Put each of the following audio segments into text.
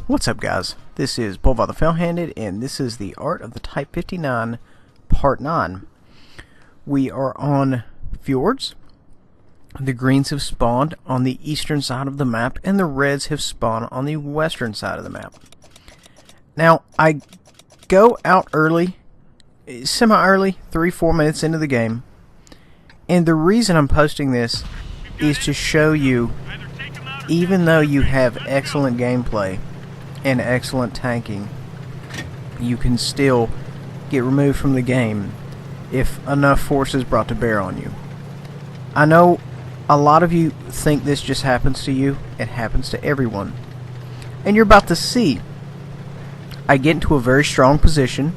What's up, guys? This is Bulvar the Fell-Handed, and this is the Art of the Type 59 Part 9. We are on Fjords. The greens have spawned on the eastern side of the map, and the reds have spawned on the western side of the map. Now, I go out early, semi-early, 3-4 minutes into the game, and the reason I'm posting this is to show you, even though you have excellent gameplay and excellent tanking, you can still get removed from the game if enough force is brought to bear on you. I know a lot of you think this just happens to you. It happens to everyone. And you're about to see. I get into a very strong position.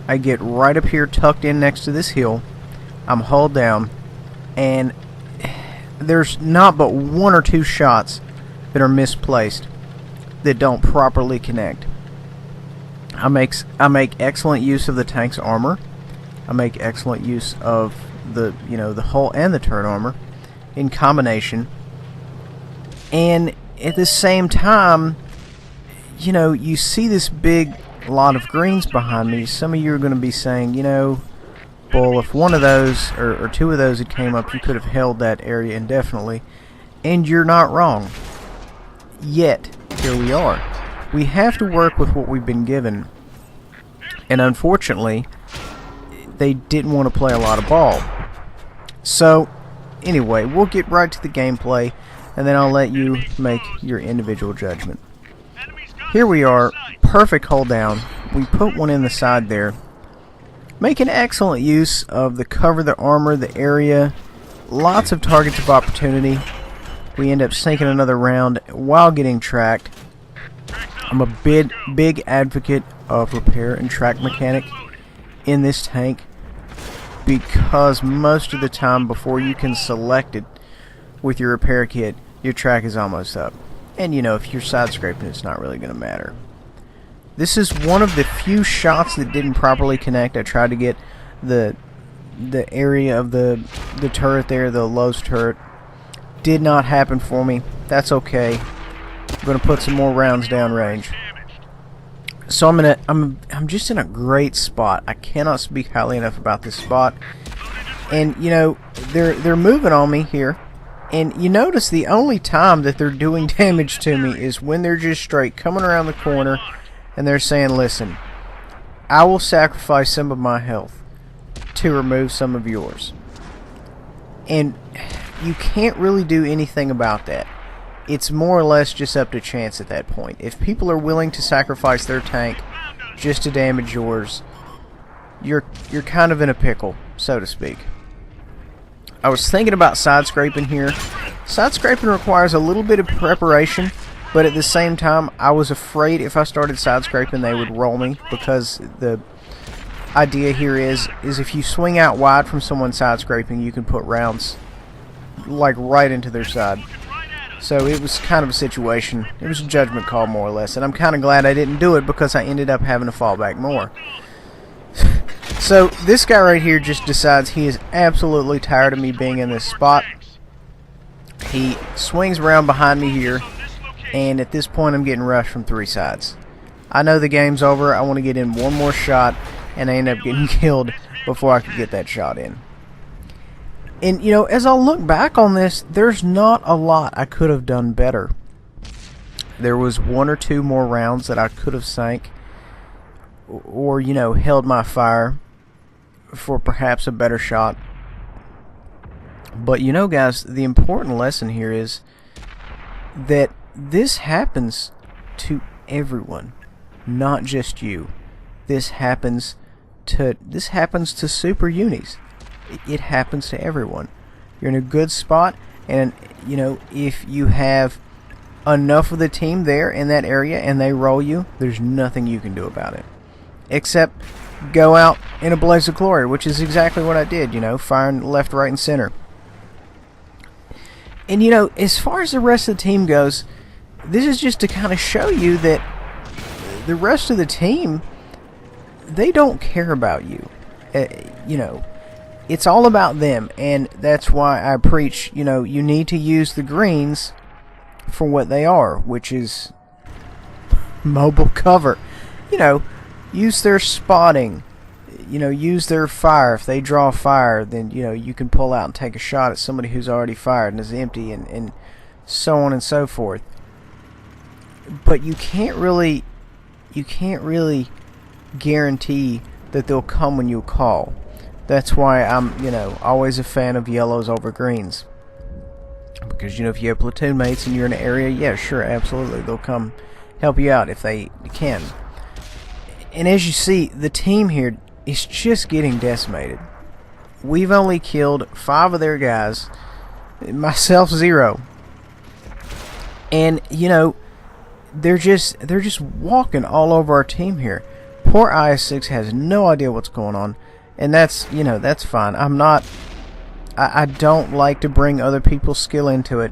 I get right up here tucked in next to this hill. I'm hulled down, and there's not but one or two shots that are misplaced that don't properly connect. I make excellent use of the tank's armor. I make excellent use of the hull and the turret armor in combination. And at the same time, you see this big lot of greens behind me. Some of you are going to be saying, Bull, if one of those or two of those had came up, you could have held that area indefinitely. And you're not wrong. Yet, here we are. We have to work with what we've been given. And unfortunately, they didn't want to play a lot of ball. So, anyway, we'll get right to the gameplay, and then I'll let you make your individual judgment. Here we are, perfect hold down. We put one in the side there. Making excellent use of the cover, the armor, the area. Lots of targets of opportunity. We end up sinking another round while getting tracked. I'm a big advocate of repair and track mechanic in this tank, because most of the time before you can select it with your repair kit, your track is almost up. And if you're side scraping, it's not really going to matter. This is one of the few shots that didn't properly connect. I tried to get the area of the turret there, the Lowe's turret. Did not happen for me. That's okay. I'm going to put some more rounds downrange. So I'm just in a great spot. I cannot speak highly enough about this spot. And they're moving on me here. And you notice the only time that they're doing damage to me is when they're just straight coming around the corner and they're saying, listen, I will sacrifice some of my health to remove some of yours. And you can't really do anything about that. It's more or less just up to chance at that point. If people are willing to sacrifice their tank just to damage yours, you're kind of in a pickle, so to speak. I was thinking about side scraping here. Side scraping requires a little bit of preparation, but at the same time, I was afraid if I started side scraping they would roll me, because the idea here is if you swing out wide from someone side scraping, you can put rounds like right into their side. So it was kind of a situation. It was a judgment call, more or less, and I'm kind of glad I didn't do it, because I ended up having to fall back more. So this guy right here just decides he is absolutely tired of me being in this spot. He swings around behind me here, and at this point I'm getting rushed from three sides. I know the game's over. I want to get in one more shot, and I end up getting killed before I could get that shot in. And as I look back on this, there's not a lot I could have done better. There was one or two more rounds that I could have sank, or held my fire for perhaps a better shot. But guys, the important lesson here is that this happens to everyone, not just you. This happens to super unis. It happens to everyone. You're in a good spot, and if you have enough of the team there in that area and they roll you, there's nothing you can do about it except go out in a blaze of glory, which is exactly what I did, firing left, right, and center. And as far as the rest of the team goes, this is just to kind of show you that the rest of the team, they don't care about you. It's all about them, and that's why I preach, you need to use the greens for what they are, which is mobile cover. You know, use their spotting. You know, use their fire. If they draw fire, then, you know, you can pull out and take a shot at somebody who's already fired and is empty, and so on and so forth. But you can't really guarantee that they'll come when you call. That's why I'm, you know, always a fan of yellows over greens. Because, you know, if you have platoon mates and you're in an area, yeah, sure, absolutely, they'll come help you out if they can. And as you see, the team here is just getting decimated. We've only killed 5 of their guys, myself 0. And, you know, they're just walking all over our team here. Poor IS-6 has no idea what's going on, and that's, you know, that's fine. I don't like to bring other people's skill into it,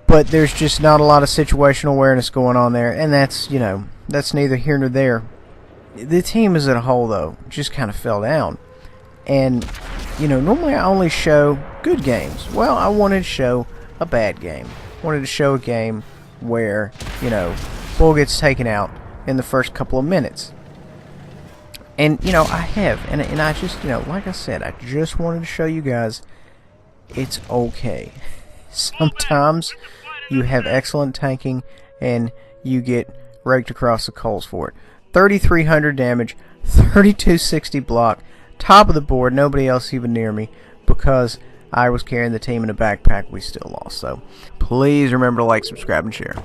but there's just not a lot of situational awareness going on there, and that's, you know, that's neither here nor there. The team as a whole, though, just kind of fell down. And, you know, normally I only show good games. Well, I wanted to show a bad game. I wanted to show a game where, you know, bull gets taken out in the first couple of minutes. And, you know, I have. And I just, you know, like I said, I just wanted to show you guys it's okay. Sometimes you have excellent tanking and you get raked across the coals for it. 3,300 damage, 3,260 block, top of the board, nobody else even near me, because I was carrying the team in a backpack. We still lost. So please remember to like, subscribe, and share.